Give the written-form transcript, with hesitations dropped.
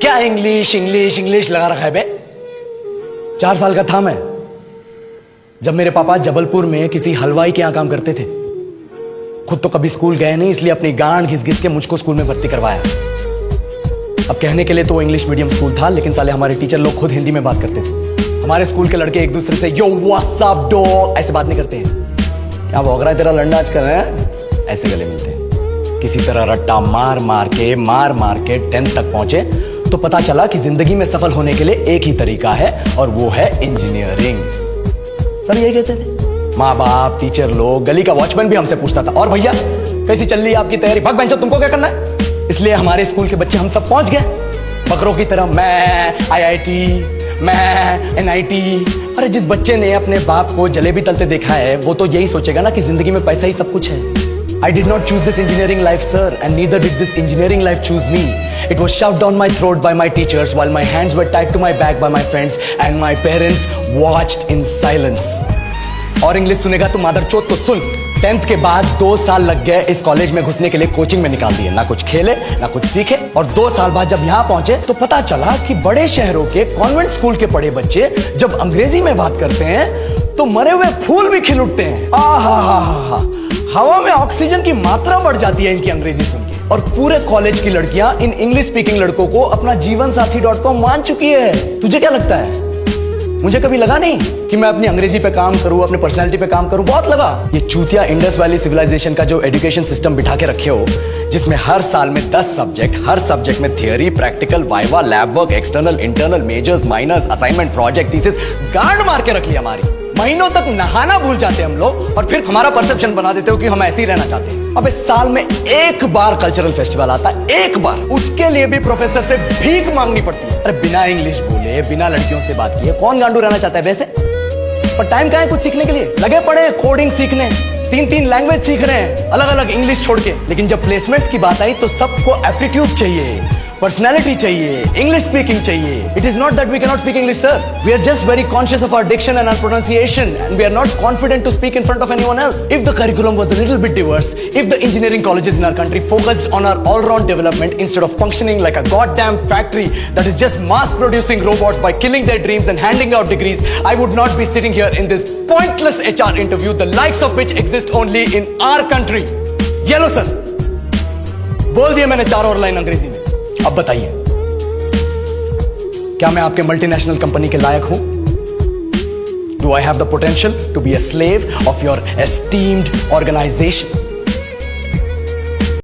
क्या English English English लगा रखा है बे? 4 साल का था मैं जब मेरे पापा जबलपुर में किसी हलवाई के यहां काम करते थे। खुद तो कभी स्कूल गए नहीं, इसलिए अपनी गांड घिस घिस के मुझको स्कूल में भर्ती करवाया। अब कहने के लिए तो इंग्लिश मीडियम स्कूल था, लेकिन साले हमारे टीचर लोग खुद हिंदी में बात करते थे। हमारे स्कूल के लड़के एक दूसरे से यो व्हाट्स अप डॉग ऐसे बात नहीं करते हैं। क्या भौंक रहा है तेरा लंडा आजकल है? ऐसे गले मिलते हैं। किसी तरह रट्टा मार मार के 10th तक पहुंचे तो पता चला कि जिंदगी में सफल होने के लिए एक ही तरीका है और वो है इंजीनियरिंग। सब यही कहते थे, माँ बाप, टीचर लोग, गली का वॉचमैन भी हमसे पूछता था, और भैया कैसी चल रही है आपकी तैयारी? भग बेंचो, तुमको क्या करना है? इसलिए हमारे स्कूल के बच्चे हम सब पहुंच गए बकरों की तरह। मैं IIT, मैं NIT। अरे जिस बच्चे ने अपने बाप को जलेबी तलते देखा है वो तो यही सोचेगा ना कि जिंदगी में पैसा ही सब कुछ है। I did not choose this engineering life, sir, and neither did this engineering life choose me. It was shoved down my throat by my teachers while my hands were tied to my back by my friends and my parents watched in silence. और English सुनेगा तो मादरचोद तो सुन। 10th के बाद 2 साल लग गए इस कॉलेज में घुसने के लिए, कोचिंग में निकाल दिए। ना कुछ खेले ना कुछ सीखे, और 2 साल बाद जब यहाँ पहुंचे तो पता चला कि बड़े शहरों के कॉन्वेंट स्कूल के पढ़े बच्चे जब अंग्रेजी में बात करते हैं तो मरे हुए फूल भी खिल उठते हैं। आहा, हवा में ऑक्सीजन की मात्रा बढ़ जाती है इनकी अंग्रेजी सुन के। और पूरे कॉलेज की लड़कियां इन इंग्लिश स्पीकिंग लड़कों को अपना जीवनसाथी.com मान चुकी है। तुझे क्या लगता है? मुझे कभी लगा नहीं कि मैं अपनी अंग्रेजी पे काम करूं, अपनी पर्सनालिटी पे काम करूं। बहुत लगा। ये चूतिया इंडस वैली सिविलाइजेशन का जो एजुकेशन सिस्टम बिठा के रखे हो, जिसमें हर साल में 10 सब्जेक्ट, हर सब्जेक्ट में theory, practical, viva, lab work, external, internal, majors, minors, assignment, project, thesis, गांड मार के रख लिया हमारी। महीनों तक नहाना भूल जाते हम लोग और फिर हमारा परसेप्शन बना देते हो कि हम ऐसे ही रहना चाहते हैं। अब इस साल में एक बार कल्चरल फेस्टिवल आता है, एक बार, उसके लिए भी प्रोफेसर से भीख मांगनी पड़ती है। अरे बिना इंग्लिश बोले, बिना लड़कियों से बात किए कौन गांडू रहना चाहता है वैसे? पर टाइम कहाँ है कुछ सीखने के लिए? लगे पड़े कोडिंग सीखने, 3 लैंग्वेज सीख रहे हैं अलग अलग इंग्लिश छोड़ के। लेकिन जब प्लेसमेंट्स की बात आई तो सबको एप्टीट्यूड चाहिए, पर्सनैलिटी चाहिए, इंग्लिश स्पीकिंग चाहिए। It is not that we can not speak English, sir. We are just very conscious of our diction and our pronunciation and we are not confident to speak in front of anyone else. If the curriculum was a little bit diverse, if the engineering colleges in our country focused on our all round development instead of functioning like a goddamn factory that is just mass producing robots by killing their dreams and handing out degrees, I would not be sitting here in this pointless HR interview, the likes of which exist only in our country. ये लो sir, बोल दिया मैंने 4 और line अंग्रेजी में। अब बताइए, क्या मैं आपके मल्टीनेशनल कंपनी के लायक हूं? Do I have the potential to be a slave of your esteemed organization?